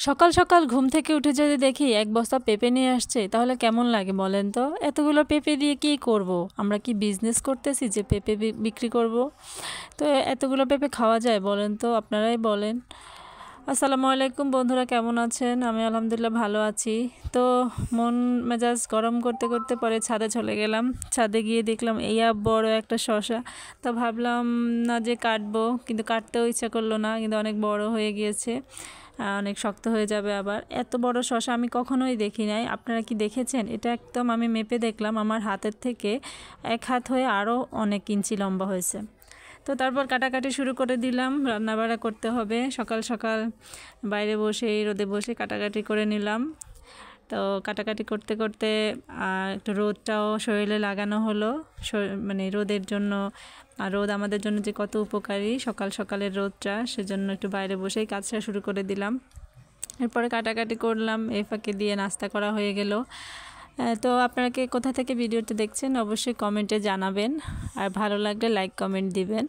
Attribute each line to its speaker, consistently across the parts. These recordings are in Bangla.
Speaker 1: সকাল সকাল ঘুম থেকে উঠে যদি দেখি এক বস্তা পেঁপে নিয়ে আসছে তাহলে কেমন লাগে বলেন তো? এতগুলো পেঁপে দিয়ে কী করব? আমরা কি বিজনেস করতেছি যে পেঁপে বিক্রি করব? তো এতগুলো পেঁপে খাওয়া যায় বলেন তো? আপনারাই বলেন। আসসালামু আলাইকুম বন্ধুরা, কেমন আছেন? আমি আলহামদুলিল্লাহ ভালো আছি। তো মন মেজাজ গরম করতে করতে পরে ছাদে চলে গেলাম। ছাদে গিয়ে দেখলাম বড় একটা শসা। তো ভাবলাম না যে কাটবো, কিন্তু কাটতেও ইচ্ছা করলো না, কিন্তু অনেক বড় হয়ে গিয়েছে, অনেক শক্ত হয়ে যাবে। আবার এত বড় শসা আমি কখনোই দেখি নাই। আপনারা কি দেখেছেন? এটা একদম আমি মেপে দেখলাম আমার হাতের থেকে 1 হাত হয়ে আরও অনেক ইঞ্চি লম্বা হয়েছে। তো তারপর কাটাকাটি শুরু করে দিলাম। রান্নাবাড়া করতে হবে, সকাল সকাল বাইরে বসে রোদে বসে কাটাকাটি করে নিলাম। তো কাটাকাটি করতে করতে একটু রোদটাও শরীরে লাগানো হলো, মানে রোদের জন্য। রোদ আমাদের জন্য যে কত উপকারী, সকাল সকালের রোদটা, সেজন্য একটু বাইরে বসেই কাজটা শুরু করে দিলাম। এরপরে কাটাকাটি করলাম, এই ফাঁকে দিয়ে নাস্তা করা হয়ে গেল। তো আপনারা কে কোথা থেকে ভিডিওটা দেখছেন অবশ্যই কমেন্টে জানাবেন, আর ভালো লাগলে লাইক কমেন্ট দিবেন,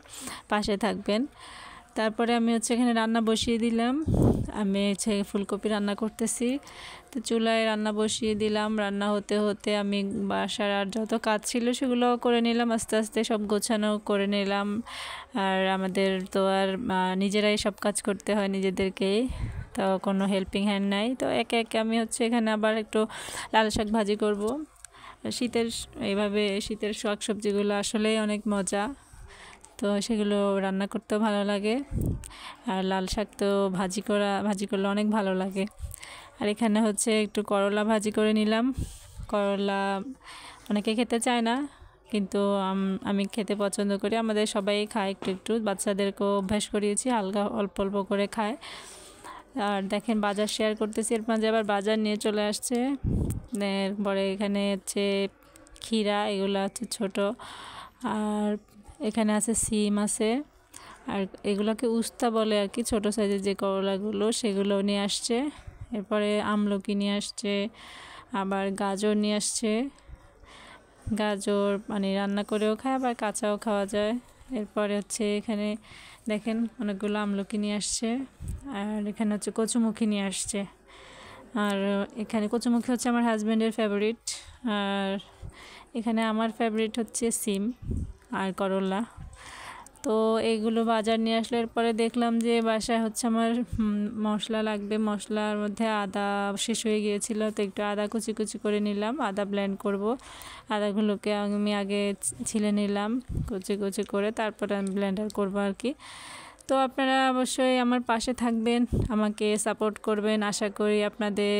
Speaker 1: পাশে থাকবেন। তারপরে আমি এখানে রান্না বসিয়ে দিলাম। আমি ফুলকপি রান্না করতেছি। তো চুলায় রান্না বসিয়ে দিলাম। রান্না হতে হতে আমি বাসার আর যত কাজ ছিল সেগুলো করে নিলাম, আস্তে আস্তে সব গোছানো করে নিলাম। আর আমাদের তো আর নিজেরাই সব কাজ করতে হয় নিজেদেরকেই, তো কোনো হেল্পিং হ্যান্ড নাই। তো একে একে আমি এখানে আবার একটু লাল শাক ভাজি করব। শীতের শাক সবজিগুলো আসলেই অনেক মজা, তো সেগুলো রান্না করতেও ভালো লাগে। আর লাল শাক তো ভাজি করলে অনেক ভালো লাগে। আর এখানে একটু করলা ভাজি করে নিলাম। করলা অনেকে খেতে চায় না, কিন্তু আমি খেতে পছন্দ করি। আমাদের সবাই খায় একটু একটু, বাচ্চাদেরকেও অভ্যাস করিয়েছি, হালকা অল্প অল্প করে খায়। আর দেখেন বাজার শেয়ার করতেছি, এর মাঝে আবার বাজার নিয়ে চলে আসছে। এরপরে এখানে ক্ষীরা, এগুলো ছোট। আর এখানে আছে সিম আছে, আর এগুলোকে উস্তা বলে আর কি, ছোটো সাইজের যে করলাগুলো সেগুলো নিয়ে আসছে। এরপরে আমলকি নিয়ে আসছে, আবার গাজর নিয়ে আসছে। গাজর মানে রান্না করেও খায়, আবার কাঁচাও খাওয়া যায়। এরপরে এখানে দেখেন অনেকগুলো আমলকি নিয়ে আসছে। আর এখানে কচুমুখী নিয়ে আসছে। আর এখানে কচুমুখী আমার হাজব্যান্ডের ফেভারিট। আর এখানে আমার ফেভারিট সিম আর করলা। তো এইগুলো বাজার নিয়ে আসলে পরে দেখলাম যে বাসায় আমার মশলা লাগবে। মশলার মধ্যে আদা শেষ হয়ে গিয়েছিল, তো একটু আদা কুচি কুচি করে নিলাম, আদা ব্লেন্ড করব। আদাগুলোকে আমি আগে ছিলে নিলাম কুচি কুচি করে, তারপরে আমি ব্লেন্ডার করবো আর কি। তো আপনারা অবশ্যই আমার পাশে থাকবেন, আমাকে সাপোর্ট করবেন। আশা করি আপনাদের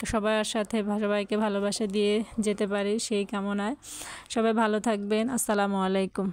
Speaker 1: সবার সাথে সবাইকে ভালোবাসা দিয়ে যেতে পারি সেই কামনায়। সবাই ভালো থাকবেন। আসসালামু আলাইকুম।